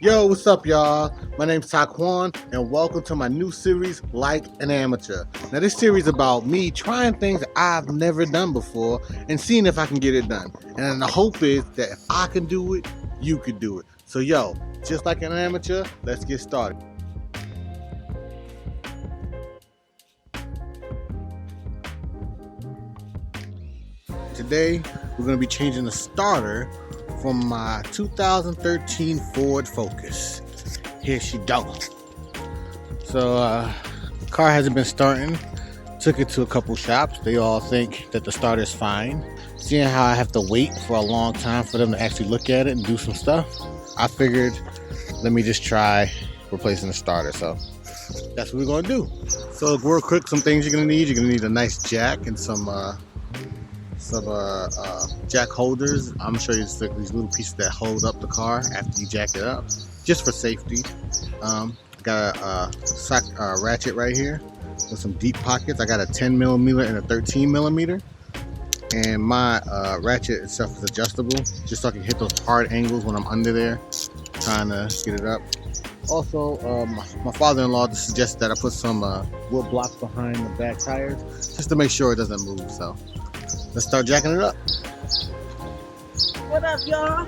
Yo, what's up, y'all? My name's Taquan, and welcome to my new series, Like an Amateur. Now, this series is about me trying things I've never done before and seeing if I can get it done. And the hope is that if I can do it, you can do it. So, yo, just like an amateur, let's get started. Today, we're going to be changing the starter from my 2013 Ford Focus. Here she goes. So, car hasn't been starting. Took it to a couple shops. They all think that the starter's fine. Seeing how I have to wait for a long time for them to actually look at it and do some stuff, I figured, let me just try replacing the starter. So, that's what we're gonna do. So, real quick, some things you're gonna need. You're gonna need a nice jack and some jack holders. I'm sure you stick these little pieces that hold up the car after you jack it up, just for safety. Got a ratchet right here with some deep pockets. I got a 10 millimeter and a 13 millimeter, and my ratchet itself is adjustable, just so I can hit those hard angles when I'm under there trying to get it up. Also, my father-in-law suggested that I put some wood blocks behind the back tires just to make sure it doesn't move. So let's start jacking it up. What up, y'all?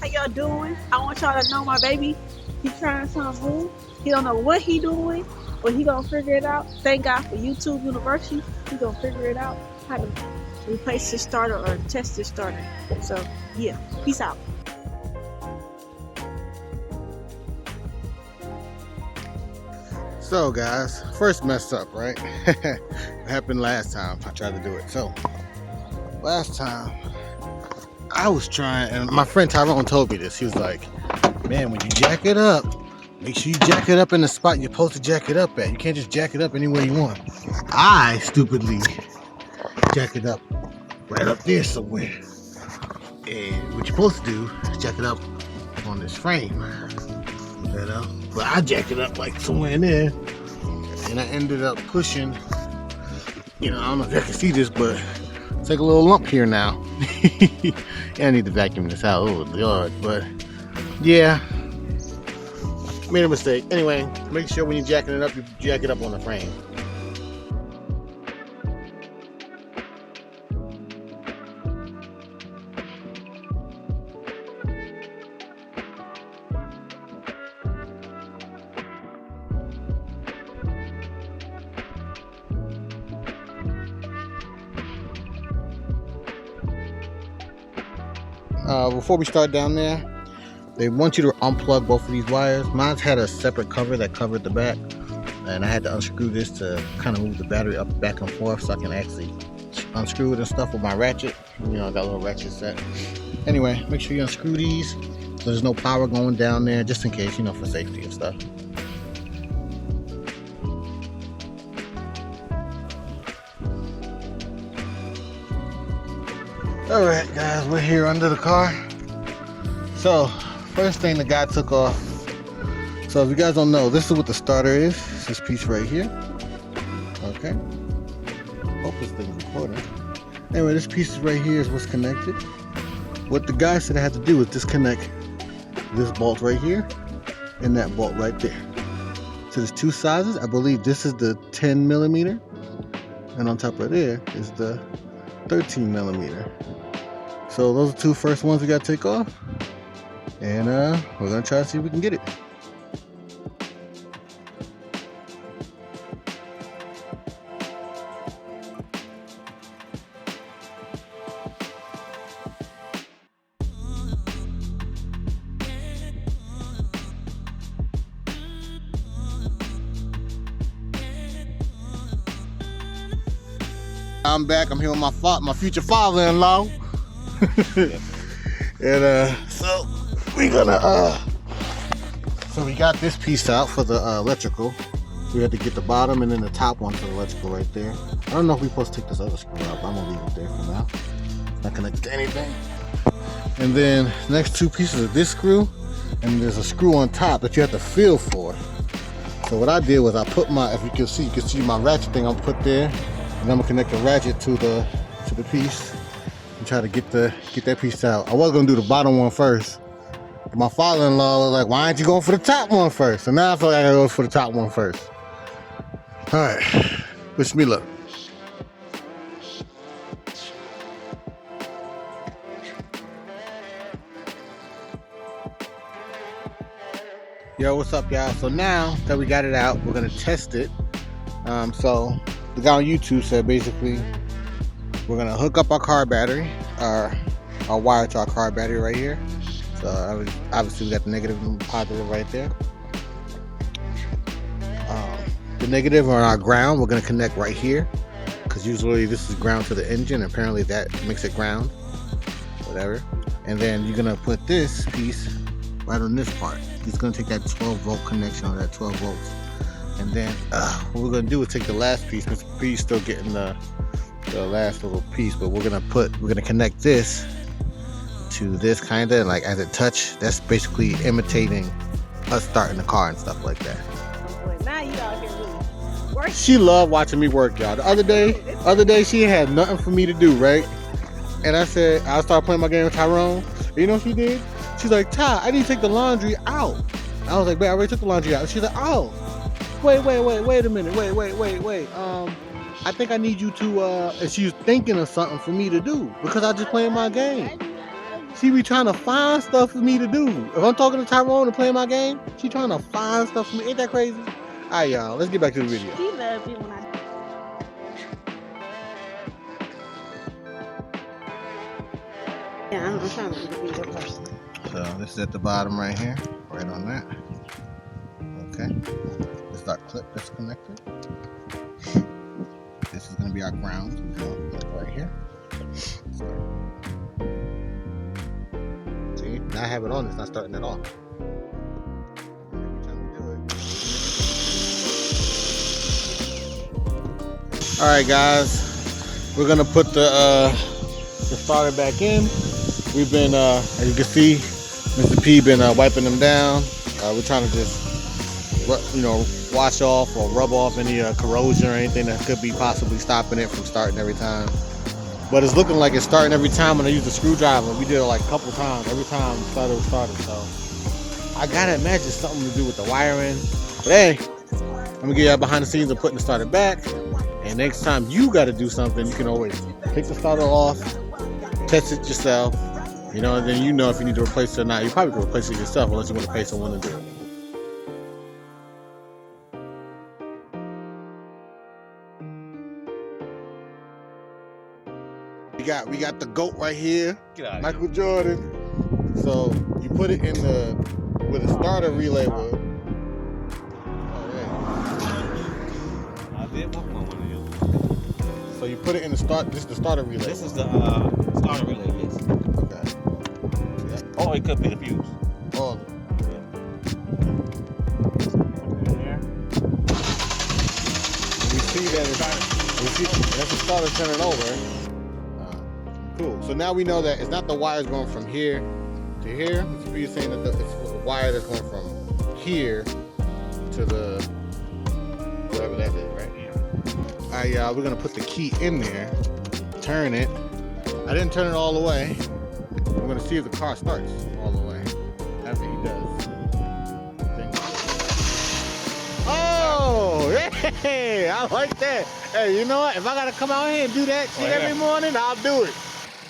How y'all doing? I want y'all to know my baby. He trying something new. He don't know what he doing, but he gonna figure it out. Thank God for YouTube University. He gonna figure it out how to replace his starter or test his starter. So yeah, peace out. So guys, first mess up, right? It happened last time I tried to do it. So last time I was trying, and my friend Tyrone told me this. He was like, man, when you jack it up, make sure you jack it up in the spot you're supposed to jack it up at. You can't just jack it up anywhere you want. I stupidly jack it up right up there somewhere. And what you're supposed to do is jack it up on this frame. You know? But I jacked it up like somewhere in there, and I ended up pushing, I don't know if you can see this, but it's like a little lump here now. I need to vacuum this out. Oh Lord, but yeah, made a mistake. Anyway, make sure when you're jacking it up, you jack it up on the frame. Before we start down there, they want you to unplug both of these wires. Mine had a separate cover that covered the back, and I had to unscrew this to kind of move the battery up back and forth so I can actually unscrew it and stuff with my ratchet. I got a little ratchet set. Anyway, make sure you unscrew these so there's no power going down there, just in case, for safety and stuff. Alright guys, we're here under the car. So, first thing the guy took off. So if you guys don't know, this is what the starter is. It's this piece right here. Okay. Hope this thing's recording. Anyway, this piece right here is what's connected. What the guy said I had to do is disconnect this bolt right here and that bolt right there. So there's two sizes. I believe this is the 10 millimeter, and on top of there is the 13 millimeter. So those are two first ones we gotta take off, and we're gonna try to see if we can get it. I'm back. I'm here with my future father-in-law. And so we gonna so we got this piece out for the electrical. We had to get the bottom and then the top one for the electrical right there. I don't know if we're supposed to take this other screw out, but I'm gonna leave it there for now. It's not connected to anything. And then next two pieces of this screw, and there's a screw on top that you have to feel for. So what I did was I put my, if you can see my ratchet thing I'm put there, and I'm gonna connect the ratchet to the piece and try to get that piece out. I was gonna do the bottom one first, my father-in-law was like, why aren't you going for the top one first? So now I feel like I gotta go for the top one first. All right, wish me luck. Yo, what's up, y'all? So now that we got it out, we're gonna test it. So the guy on YouTube said basically we're gonna hook up our car battery, our wire to our car battery right here. So obviously we got the negative and the positive right there. The negative on our ground we're gonna connect right here, because usually this is ground to the engine. Apparently that makes it ground, whatever. And then you're gonna put this piece right on this part. It's gonna take that 12 volt connection on that 12 volts. And then what we're gonna do is take the last piece. Mr. P's still getting the last little piece, but we're gonna connect this to this kinda, and like as it touch, that's basically imitating us starting the car and stuff like that. Boy, now you out here really working. She loved watching me work, y'all. The other day she had nothing for me to do, right? And I said, I started playing my game with Tyrone. You know what she did? She's like, Ty, I need to take the laundry out. I was like, babe, I already took the laundry out. And she's like, oh, wait a minute. Wait. I think I need you to, and she was thinking of something for me to do because I just playing my game. She be trying to find stuff for me to do. If I'm talking to Tyrone and playing my game, she trying to find stuff for me. Ain't that crazy? All right, y'all, let's get back to the video. She loves it when I. Yeah, I'm trying to be the video person. So this is at the bottom right here, right on that. Okay, let's start clip this connector. This is gonna be our ground, right here. See, now I have it on, it's not starting at all. Every time we do it. All right, guys, we're gonna put the starter back in. We've been, as you can see, Mr. P been wiping them down. We're trying to just, wash off or rub off any corrosion or anything that could be possibly stopping it from starting every time. But it's looking like it's starting every time when I use the screwdriver. We did it like a couple times. Every time the starter was started. So I gotta imagine something to do with the wiring. But hey, I'm gonna get y'all behind the scenes of putting the starter back. And next time you gotta do something, you can always take the starter off, test it yourself. And then you know if you need to replace it or not. You probably can replace it yourself unless you want to pay someone to do it. We got the GOAT right here, Michael Jordan. So you put it in where the starter relay was. Oh yeah. I did walk on one of these. So you put it in the start. This is the starter relay. This is the starter relay, yes. Okay. Yeah. Oh, it could be the fuse. Oh. We see that that's the starter turning over. Cool. So now we know that it's not the wires going from here to here. Mr. B is saying that it's a wire that's going from here to the whatever that is, right? Yeah. All right, y'all. We're gonna put the key in there, turn it. I didn't turn it all the way. We're gonna see if the car starts all the way after he does. Oh, hey! I like that. Hey, you know what? If I gotta come out here and do that shit every morning, I'll do it.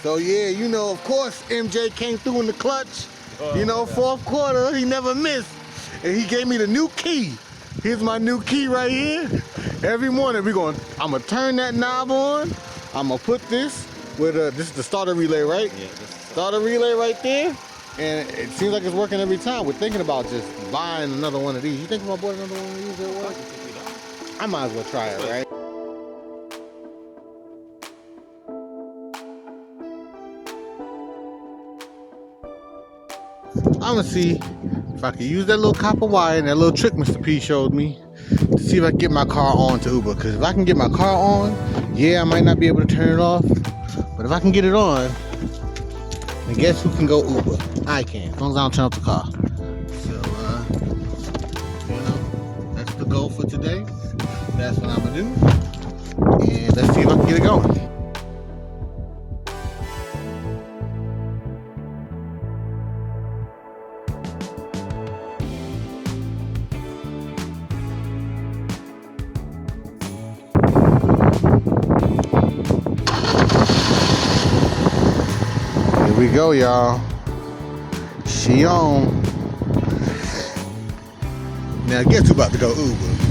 So yeah, of course, MJ came through in the clutch. Fourth quarter, he never missed. And he gave me the new key. Here's my new key right here. Every morning I'm gonna turn that knob on. I'm gonna put this with this is the starter relay, right? Yeah, starter relay right there. And it seems like it's working every time. We're thinking about just buying another one of these. You think about buying another one of these at work? I might as well try it, right? I'm gonna see if I can use that little copper wire and that little trick Mr. P showed me to see if I can get my car on to Uber. Because if I can get my car on, yeah, I might not be able to turn it off. But if I can get it on, then guess who can go Uber? I can, as long as I don't turn off the car. So, that's the goal for today. That's what I'm gonna do. And let's see if I can get it going. we go, y'all. She on. Now guess who about to go Uber?